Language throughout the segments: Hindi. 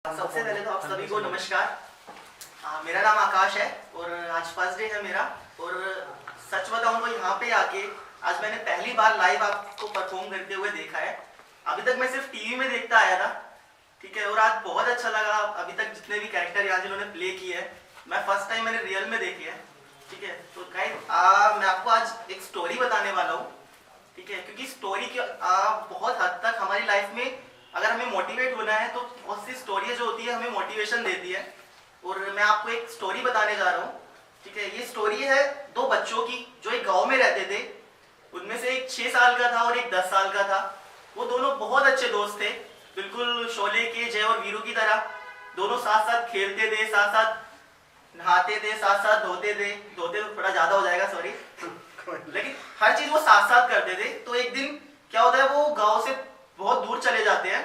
सबसे पहले तो आप सभी को नमस्कार। मेरा नाम आकाश है और आज फर्स्ट डे है मेरा। और सच बताऊं तो यहाँ पे आके आज मैंने पहली बार लाइव आपको परफॉर्म करते हुए देखा है। अभी तक मैं सिर्फ टीवी में देखता आया था, ठीक है। और आज बहुत अच्छा लगा। अभी तक जितने भी कैरेक्टर यहाँ जिन्होंने प्ले किए हैं, मैं फर्स्ट टाइम मैंने रियल में देखे हैं, ठीक है। तो गाइस मैं आपको आज एक स्टोरी बताने वाला हूँ, ठीक है। क्योंकि स्टोरी की बहुत हद तक हमारी लाइफ में अगर हमें मोटिवेट होना है तो बहुत सी स्टोरी जो होती है हमें मोटिवेशन देती है। और मैं आपको एक स्टोरी बताने जा रहा हूँ, ठीक है। ये स्टोरी है दो बच्चों की जो एक गांव में रहते थे। उनमें से एक 6 साल का था और एक 10 साल का था। वो दोनों बहुत अच्छे दोस्त थे, बिल्कुल शोले के जय और वीरू की तरह। दोनों साथ साथ खेलते थे, साथ साथ नहाते थे, साथ साथ धोते थे। धोते तो थोड़ा ज्यादा हो जाएगा, सॉरी, लेकिन हर चीज वो साथ साथ करते थे। तो एक दिन क्या होता है, वो गांव से बहुत दूर चले जाते हैं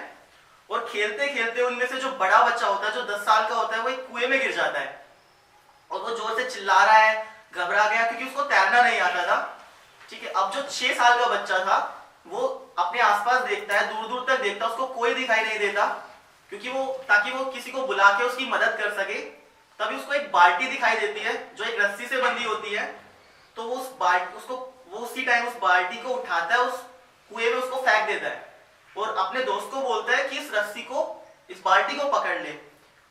और खेलते खेलते उनमें से जो बड़ा बच्चा होता है, जो 10 साल का होता है, वो एक कुएं में गिर जाता है। और वो जोर से चिल्ला रहा है, घबरा गया क्योंकि उसको तैरना नहीं आता था, ठीक है। अब जो 6 साल का बच्चा था वो अपने आसपास देखता है, दूर दूर तक देखता है, उसको कोई दिखाई नहीं देता क्योंकि ताकि वो किसी को बुला के उसकी मदद कर सके। तभी उसको एक बाल्टी दिखाई देती है जो एक रस्सी से बंधी होती है। तो वो उसी टाइम उस बाल्टी को उठाता है, उस कुएं में उसको फेंक देता है और अपने दोस्त को बोलता है कि इस रस्सी को, इस बाल्टी को पकड़ ले।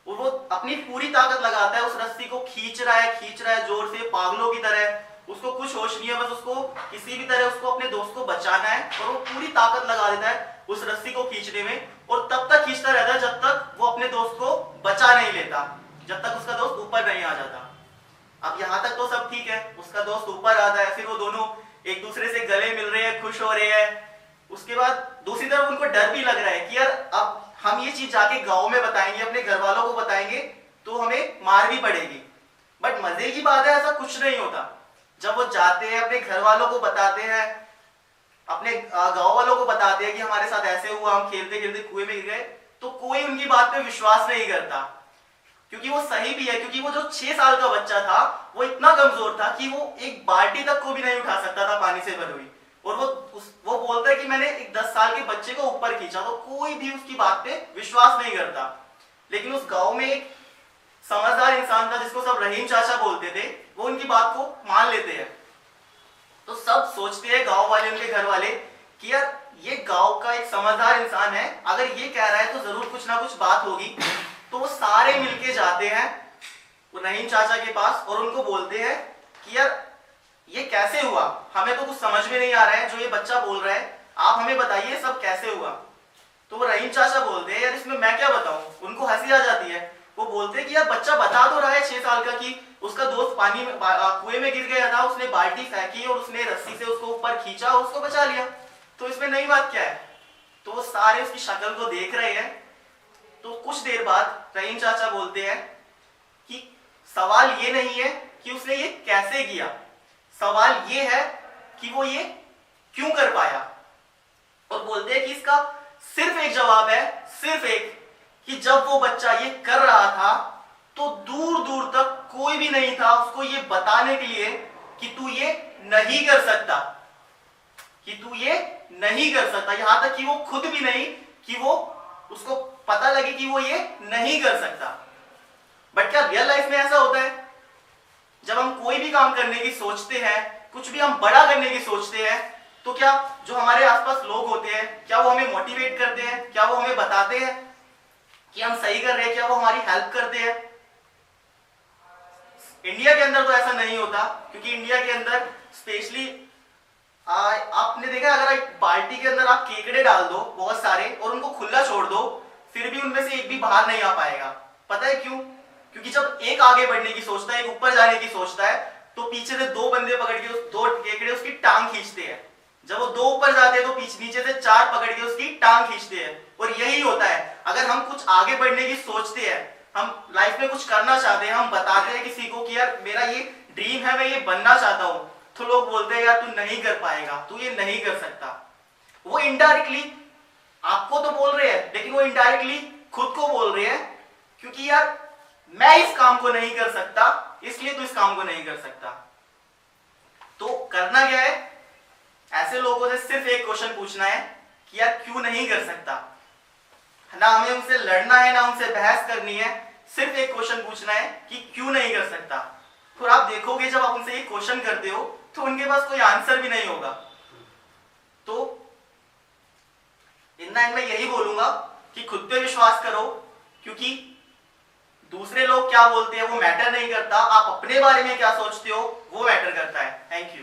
और वो अपनी पूरी ताकत लगाता है, उस रस्सी को खींच रहा है जोर से, पागलों की तरह। उसको कुछ होश नहीं है, बस उसको किसी भी तरह उसको अपने दोस्त को बचाना है। और वो पूरी ताकत लगा देता है उस रस्सी को खींचने में और तब तक खींचता रहता है जब तक वो अपने दोस्त को बचा नहीं लेता, जब तक उसका दोस्त ऊपर नहीं आ जाता। अब यहाँ तक तो सब ठीक है, उसका दोस्त ऊपर आता है, फिर वो दोनों एक दूसरे से गले मिल रहे हैं, खुश हो रहे हैं। उसके बाद दूसरी तरफ उनको डर भी लग रहा है कि यार अब हम ये चीज जाके गांव में बताएंगे, अपने घर वालों को बताएंगे तो हमें मार भी पड़ेगी। बट मजे की बात है, ऐसा कुछ नहीं होता। जब वो जाते हैं, अपने घर वालों को बताते हैं, अपने गांव वालों को बताते हैं कि हमारे साथ ऐसे हुआ, हम खेलते खेलते कुएं में गिर गए, तो कोई उनकी बात पे विश्वास नहीं करता क्योंकि वो सही भी है। क्योंकि वो जो 6 साल का बच्चा था वो इतना कमजोर था कि वो एक बाल्टी तक को भी नहीं उठा सकता था पानी से भरी हुई। और वो बोलता है कि मैंने एक 10 साल के बच्चे को ऊपर खींचा, तो कोई भी उसकी बात पे विश्वास नहीं करता। लेकिन उस गांव में एक समझदार इंसान था जिसको सब रहीम चाचा बोलते थे, वो उनकी बात को मान लेते हैं। तो सब सोचते हैं, गांव वाले, उनके घर वाले, कि यार ये गांव का एक समझदार इंसान है, अगर ये कह रहा है तो जरूर कुछ ना कुछ बात होगी। तो वो सारे मिलके जाते हैं रहीम चाचा के पास और उनको बोलते हैं कि यार ये कैसे हुआ, हमें तो कुछ समझ में नहीं आ रहा है, जो ये बच्चा बोल रहा है, आप हमें बताइए सब कैसे हुआ। तो वो रहीम चाचा बोलते हैं यार इसमें मैं क्या बताऊं। उनको हंसी आ जाती है। वो बोलते हैं कि यार बच्चा बता तो रहा है 6 साल का कि उसका दोस्त पानी में कुएं में गिर गया था, उसने बाल्टी फेंकी और उसने रस्सी से उसको ऊपर खींचा और उसको बचा लिया, तो इसमें नई बात क्या है। तो वो सारे उसकी शक्ल को देख रहे हैं। तो कुछ देर बाद रहीम चाचा बोलते हैं कि सवाल ये नहीं है कि उसने ये कैसे किया, सवाल ये है कि वो ये क्यों कर पाया। और बोलते हैं कि इसका सिर्फ एक जवाब है, सिर्फ एक, कि जब वो बच्चा ये कर रहा था तो दूर दूर तक कोई भी नहीं था उसको ये बताने के लिए कि तू ये नहीं कर सकता, कि तू ये नहीं कर सकता। यहां तक कि वो खुद भी नहीं, कि वो उसको पता लगे कि वो ये नहीं कर सकता। बट क्या रियल लाइफ में ऐसा होता है? जब हम कोई भी काम करने की सोचते हैं, कुछ भी हम बड़ा करने की सोचते हैं, तो क्या जो हमारे आसपास लोग होते हैं, क्या वो हमें मोटिवेट करते हैं, क्या वो हमें बताते हैं कि हम सही कर रहे हैं, क्या वो हमारी हेल्प करते हैं? इंडिया के अंदर तो ऐसा नहीं होता, क्योंकि इंडिया के अंदर स्पेशली आपने देखा, अगर एक बाल्टी के अंदर आप केकड़े डाल दो बहुत सारे और उनको खुला छोड़ दो, फिर भी उनमें से एक भी बाहर नहीं आ पाएगा। पता है क्यों? क्योंकि जब एक आगे बढ़ने की सोचता है, एक ऊपर जाने की सोचता है, तो पीछे से 2 बंदे पकड़ के दो केकड़े उसकी टांग खींचते हैं। जब वो 2 ऊपर जाते हैं तो नीचे से 4 पकड़ के उसकी टांग खींचते हैं। और यही होता है, अगर हम कुछ आगे बढ़ने की सोचते हैं, हम लाइफ में कुछ करना चाहते हैं, हम बताते हैं किसी को कि यार मेरा ये ड्रीम है, मैं ये बनना चाहता हूं, तो लोग बोलते हैं यार तू नहीं कर पाएगा, तू ये नहीं कर सकता। वो इनडायरेक्टली आपको तो बोल रहे हैं, लेकिन वो इनडायरेक्टली खुद को बोल रहे हैं, क्योंकि यार मैं इस काम को नहीं कर सकता, इसलिए तू इस काम को नहीं कर सकता। तो करना क्या है, ऐसे लोगों से सिर्फ एक क्वेश्चन पूछना है कि यार क्यों नहीं कर सकता। ना हमें उनसे लड़ना है ना उनसे बहस करनी है, सिर्फ एक क्वेश्चन पूछना है कि क्यों नहीं कर सकता। और आप देखोगे जब आप उनसे एक क्वेश्चन करते हो तो उनके पास कोई आंसर भी नहीं होगा। तो इन मैं यही बोलूंगा कि खुद पे विश्वास करो, क्योंकि दूसरे लोग क्या बोलते हैं वो मैटर नहीं करता, आप अपने बारे में क्या सोचते हो वो मैटर करता है। Thank you.